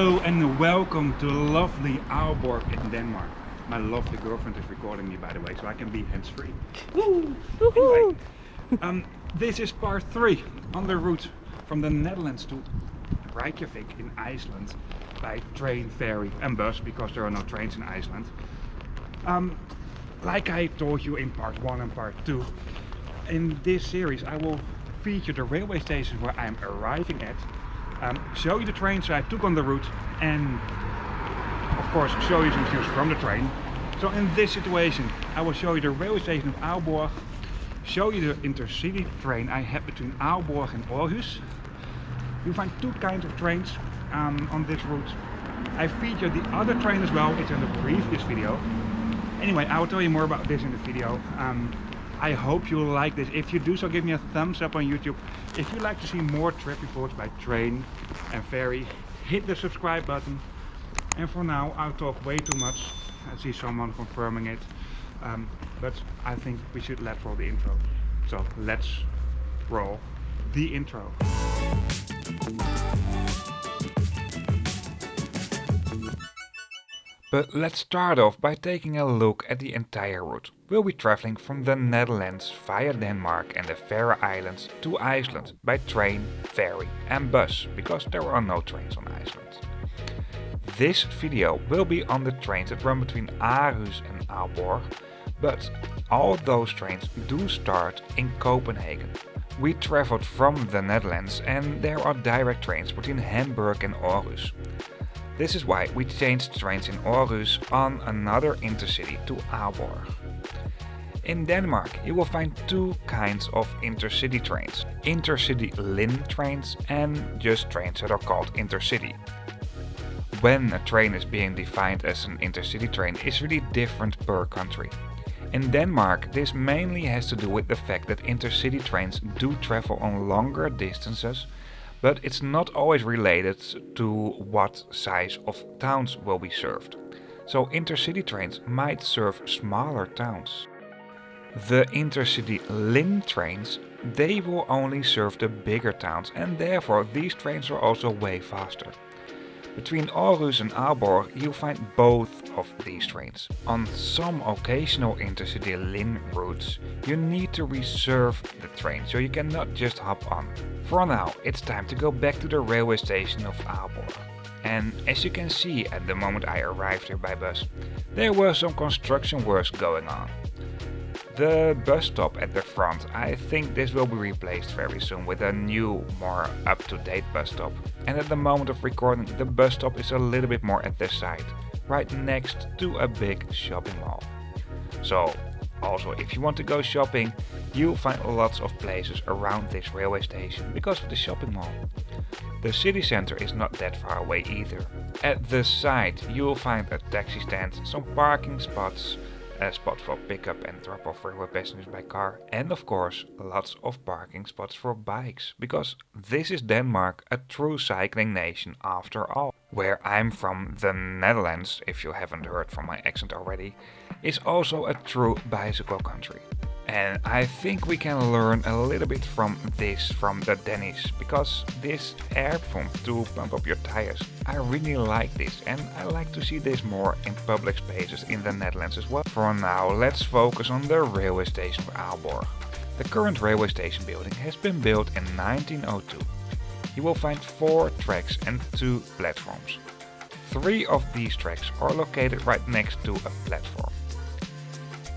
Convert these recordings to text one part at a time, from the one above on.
Hello and welcome to lovely Aalborg in Denmark. My lovely girlfriend is recording me, by the way, so I can be hands-free. Anyway, this is part 3 on the route from the Netherlands to Reykjavik in Iceland by train, ferry and bus, because there are no trains in Iceland. Like I told you in part 1 and part 2, in this series I will feature the railway stations where I'm arriving at, show you the trains I took on the route, and of course show you some views from the train. So in this situation I will show you the railway station of Aalborg, show you the intercity train I had between Aalborg and Århus. You find two kinds of trains on this route. I featured the other train as well, it's in the previous video. Anyway, I will tell you more about this in the video. I hope you like this. If you do so, give me a thumbs up on YouTube. If you like to see more trip reports by train and ferry, hit the subscribe button. And for now, I'll talk way too much. I see someone confirming it. But I think we should let roll the intro. So let's roll the intro. But let's start off by taking a look at the entire route. We'll be traveling from the Netherlands via Denmark and the Faroe Islands to Iceland by train, ferry and bus, because there are no trains on Iceland. This video will be on the trains that run between Aarhus and Aalborg, but all those trains do start in Copenhagen. We traveled from the Netherlands and there are direct trains between Hamburg and Århus. This is why we changed trains in Århus on another intercity to Aalborg. In Denmark you will find two kinds of intercity trains. Intercity Lin trains and just trains that are called intercity. When a train is being defined as an intercity train is really different per country. In Denmark this mainly has to do with the fact that intercity trains do travel on longer distances, but it's not always related to what size of towns will be served. So intercity trains might serve smaller towns. The intercity Lin trains, they will only serve the bigger towns, and therefore these trains are also way faster. Between Århus and Aalborg you find both of these trains. On some occasional intercity Lin routes you need to reserve the train, so you cannot just hop on. For now it's time to go back to the railway station of Aalborg. And as you can see at the moment I arrived here by bus, there were some construction works going on. The bus stop at the front, I think this will be replaced very soon with a new, more up-to-date bus stop. And at the moment of recording the bus stop is a little bit more at the side, right next to a big shopping mall. So also if you want to go shopping, you'll find lots of places around this railway station because of the shopping mall. The city center is not that far away either. At the side you'll find a taxi stand, some parking spots, a spot for pickup and drop off railway passengers by car, and of course lots of parking spots for bikes, because this is Denmark, a true cycling nation after all. Where I'm from, the Netherlands, if you haven't heard from my accent already, is also a true bicycle country. And I think we can learn a little bit from the Danish, because this air pump to pump up your tires, I really like this, and I like to see this more in public spaces in the Netherlands as well. For now let's focus on the railway station of Aalborg. The current railway station building has been built in 1902. You will find 4 tracks and 2 platforms. 3 of these tracks are located right next to a platform.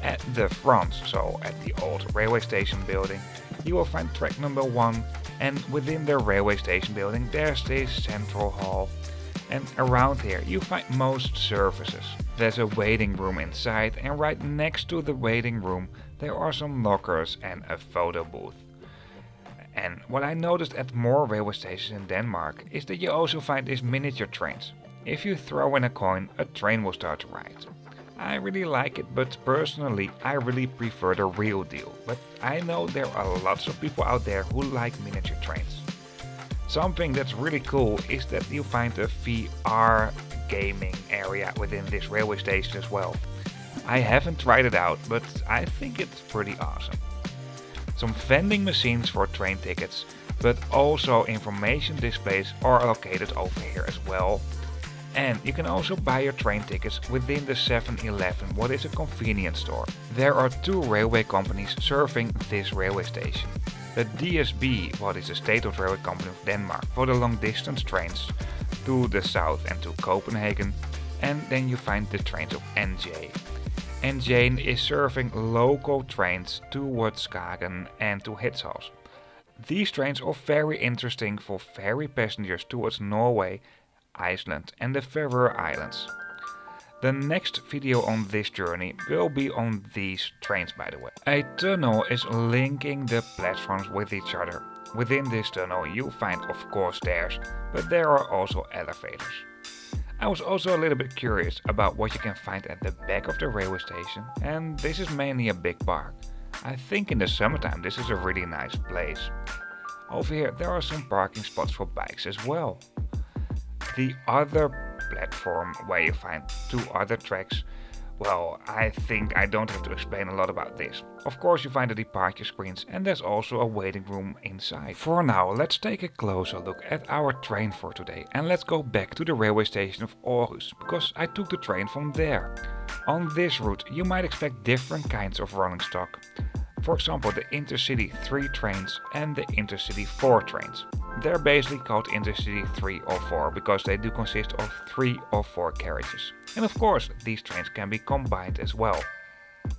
At the front, so at the old railway station building, you will find track number 1, and within the railway station building there's this central hall, and around here you find most services. There's a waiting room inside, and right next to the waiting room there are some lockers and a photo booth. And what I noticed at more railway stations in Denmark is that you also find these miniature trains. If you throw in a coin, a train will start to ride. I really like it, but personally I really prefer the real deal. But I know there are lots of people out there who like miniature trains. Something that's really cool is that you find a VR gaming area within this railway station as well. I haven't tried it out, but I think it's pretty awesome. Some vending machines for train tickets, but also information displays are located over here as well. And you can also buy your train tickets within the 7-Eleven, what is a convenience store. There are 2 railway companies serving this railway station. The DSB, what is a state-owned railway company of Denmark for the long distance trains to the south and to Copenhagen. And then you find the trains of NJ. NJ is serving local trains towards Skagen and to Hirtshals. These trains are very interesting for ferry passengers towards Norway, Iceland and the Faroe Islands. The next video on this journey will be on these trains, by the way. A tunnel is linking the platforms with each other. Within this tunnel you'll find of course stairs, but there are also elevators. I was also a little bit curious about what you can find at the back of the railway station, and this is mainly a big park. I think in the summertime this is a really nice place. Over here there are some parking spots for bikes as well. The other platform where you find 2 other tracks, well, I think I don't have to explain a lot about this. Of course you find the departure screens and there's also a waiting room inside. For now, let's take a closer look at our train for today and let's go back to the railway station of Århus, because I took the train from there. On this route you might expect different kinds of rolling stock. For example, the intercity 3 trains and the intercity 4 trains. They're basically called intercity 3 or 4 because they do consist of 3 or 4 carriages. And of course these trains can be combined as well.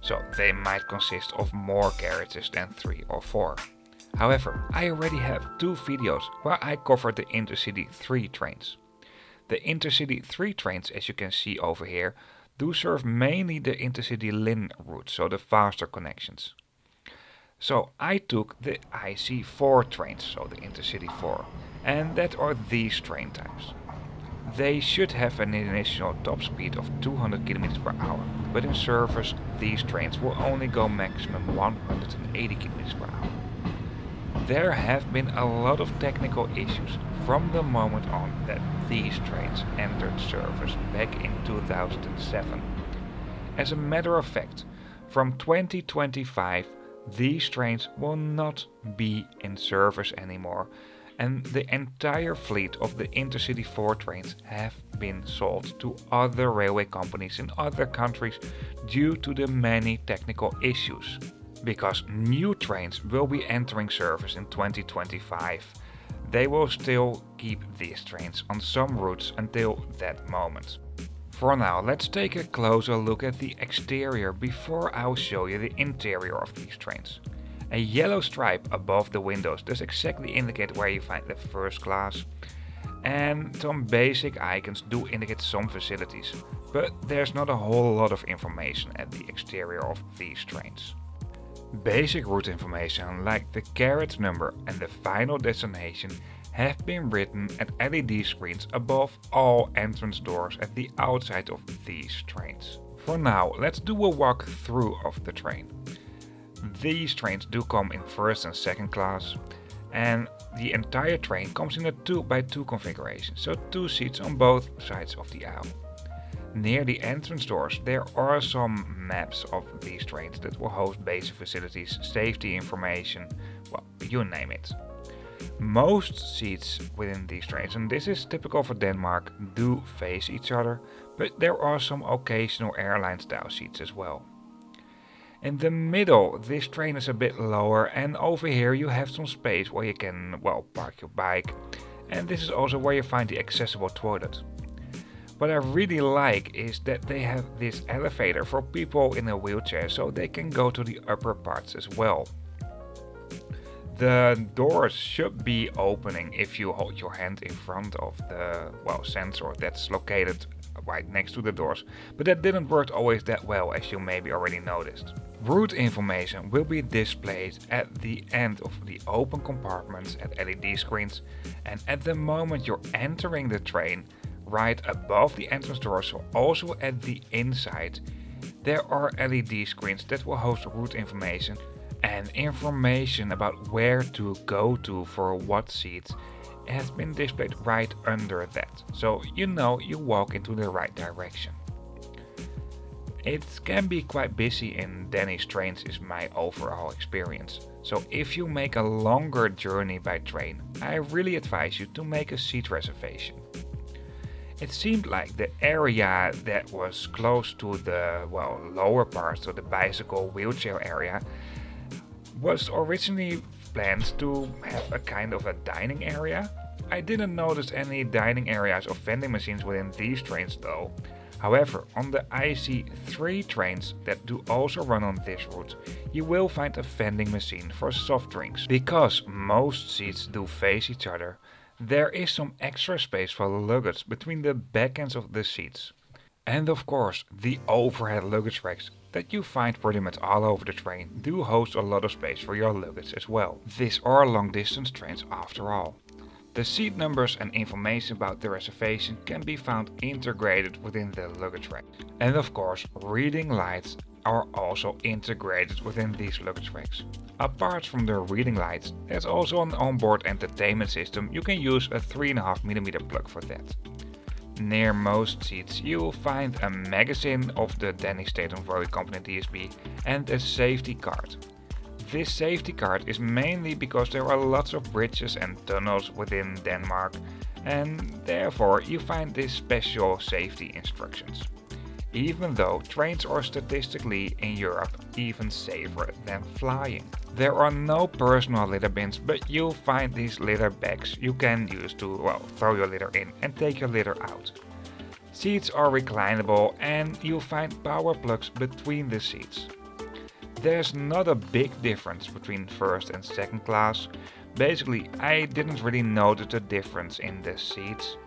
So they might consist of more carriages than 3 or 4. However, I already have 2 videos where I covered the intercity 3 trains. The intercity 3 trains, as you can see over here, do serve mainly the intercity Lyn route, so the faster connections. So I took the IC4 trains, so the intercity 4, and that are these train types. They should have an initial top speed of 200 km per hour, but in service these trains will only go maximum 180 km per hour. There have been a lot of technical issues from the moment on that these trains entered service back in 2007. As a matter of fact, from 2025 these trains will not be in service anymore, and the entire fleet of the intercity 4 trains have been sold to other railway companies in other countries due to the many technical issues. Because new trains will be entering service in 2025, they will still keep these trains on some routes until that moment. For now, let's take a closer look at the exterior before I'll show you the interior of these trains. A yellow stripe above the windows does exactly indicate where you find the first class, and some basic icons do indicate some facilities, but there's not a whole lot of information at the exterior of these trains. Basic route information like the carriage number and the final destination have been written at LED screens above all entrance doors at the outside of these trains. For now, let's do a walkthrough of the train. These trains do come in first and second class, and the entire train comes in a 2x2 configuration, so 2 seats on both sides of the aisle. Near the entrance doors there are some maps of these trains that will host basic facilities, safety information, well, you name it. Most seats within these trains, and this is typical for Denmark, do face each other, but there are some occasional airline style seats as well. In the middle this train is a bit lower, and over here you have some space where you can, well, park your bike, and this is also where you find the accessible toilet. What I really like is that they have this elevator for people in a wheelchair so they can go to the upper parts as well. The doors should be opening if you hold your hand in front of the, well, sensor that's located right next to the doors, but that didn't work always that well, as you maybe already noticed. Route information will be displayed at the end of the open compartments at LED screens, and at the moment you're entering the train, right above the entrance doors, so also at the inside, there are LED screens that will host route information and information about where to go to for what seats has been displayed right under that, so you know you walk into the right direction. It can be quite busy in Danish trains is my overall experience, so if you make a longer journey by train, I really advise you to make a seat reservation. It seemed like the area that was close to the, well, lower parts of the bicycle wheelchair area was originally planned to have a kind of a dining area. I didn't notice any dining areas or vending machines within these trains though. However, on the IC3 trains that do also run on this route, you will find a vending machine for soft drinks. Because most seats do face each other, there is some extra space for luggage between the back ends of the seats. And of course, the overhead luggage racks that you find pretty much all over the train do host a lot of space for your luggage as well. These are long distance trains after all. The seat numbers and information about the reservation can be found integrated within the luggage rack. And of course, reading lights are also integrated within these luggage racks. Apart from the reading lights, there's also an onboard entertainment system. You can use a 3.5mm plug for that. Near most seats you will find a magazine of the Danish state-owned railway company DSB and a safety card. This safety card is mainly because there are lots of bridges and tunnels within Denmark, and therefore you find these special safety instructions. Even though trains are statistically in Europe even safer than flying. There are no personal litter bins, but you'll find these litter bags you can use to, well, throw your litter in and take your litter out. Seats are reclinable and you'll find power plugs between the seats. There's not a big difference between first and second class. Basically, I didn't really notice the difference in the seats.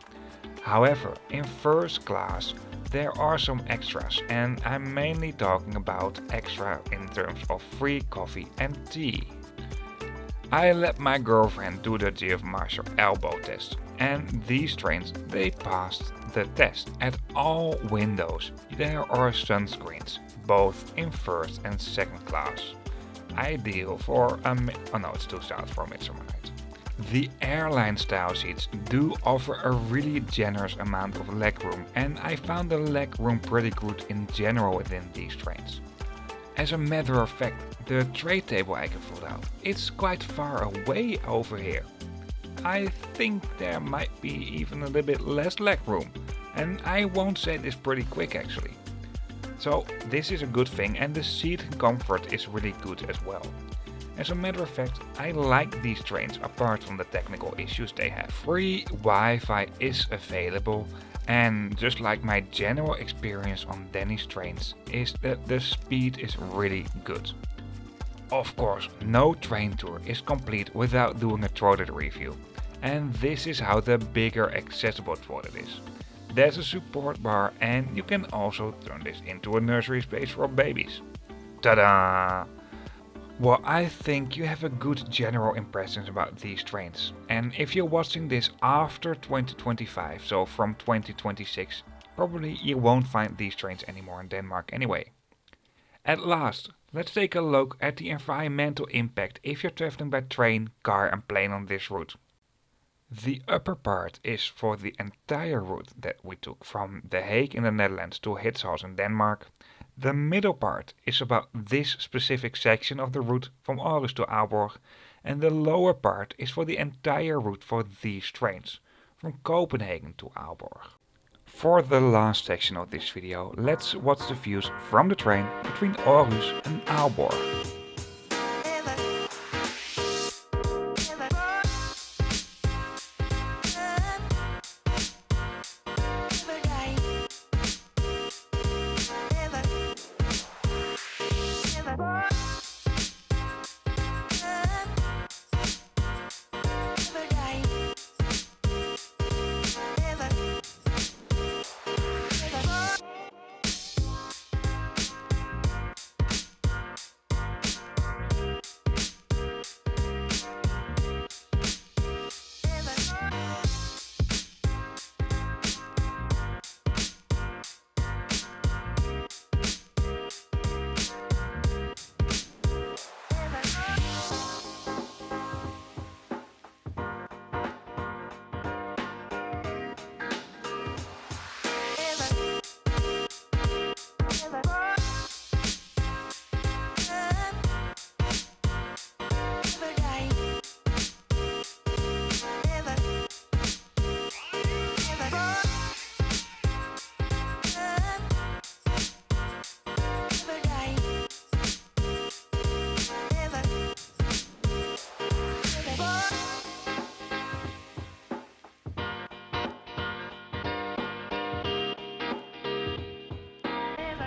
However, in first class there are some extras, and I'm mainly talking about extra in terms of free coffee and tea. I let my girlfriend do the GF Master elbow test, and these trains, they passed the test. At all windows there are sunscreens, both in first and second class. Ideal for oh no, it's too south for midsummer night. The airline style seats do offer a really generous amount of legroom, and I found the legroom pretty good in general within these trains. As a matter of fact, the tray table I can fold out, it's quite far away over here. I think there might be even a little bit less legroom, and I won't say this pretty quick actually. So this is a good thing, and the seat comfort is really good as well. As a matter of fact, I like these trains apart from the technical issues they have. Free Wi-Fi is available, and just like my general experience on Danish trains is that the speed is really good. Of course, no train tour is complete without doing a toilet review, and this is how the bigger accessible toilet is. There's a support bar, and you can also turn this into a nursery space for babies. Ta-da! Well, I think you have a good general impression about these trains. And if you're watching this after 2025, so from 2026, probably you won't find these trains anymore in Denmark anyway. At last, let's take a look at the environmental impact if you're traveling by train, car and plane on this route. The upper part is for the entire route that we took from The Hague in the Netherlands to Hitshals in Denmark. The middle part is about this specific section of the route from Århus to Aalborg, and the lower part is for the entire route for these trains, from Copenhagen to Aalborg. For the last section of this video, let's watch the views from the train between Århus and Aalborg.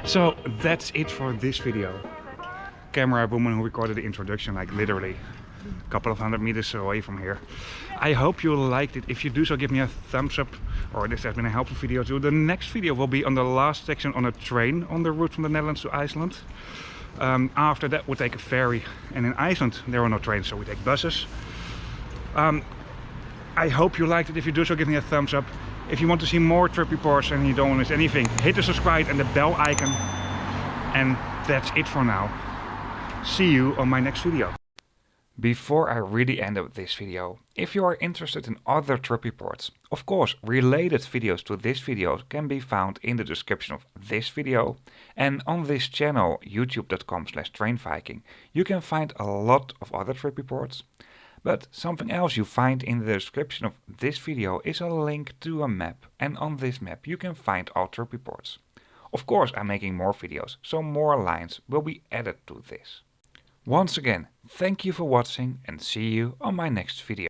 So that's it for this video. Camera woman who recorded the introduction like literally a couple of 100 meters away from here. I hope you liked it. If you do so, give me a thumbs up, or this has been a helpful video too. The next video will be on the last section on a train on the route from the Netherlands to Iceland. After that we take a ferry, and in Iceland there are no trains, so we take buses. I hope you liked it. If you do so, give me a thumbs up. If you want to see more trip reports and you don't want to miss anything, hit the subscribe and the bell icon. And that's it for now. See you on my next video. Before I really end up this video, if you are interested in other trip reports, of course related videos to this video can be found in the description of this video, and on this channel youtube.com/Trainviking you can find a lot of other trip reports. But something else you find in the description of this video is a link to a map, and on this map you can find all trip reports. Of course I'm making more videos, so more lines will be added to this. Once again, thank you for watching and see you on my next video.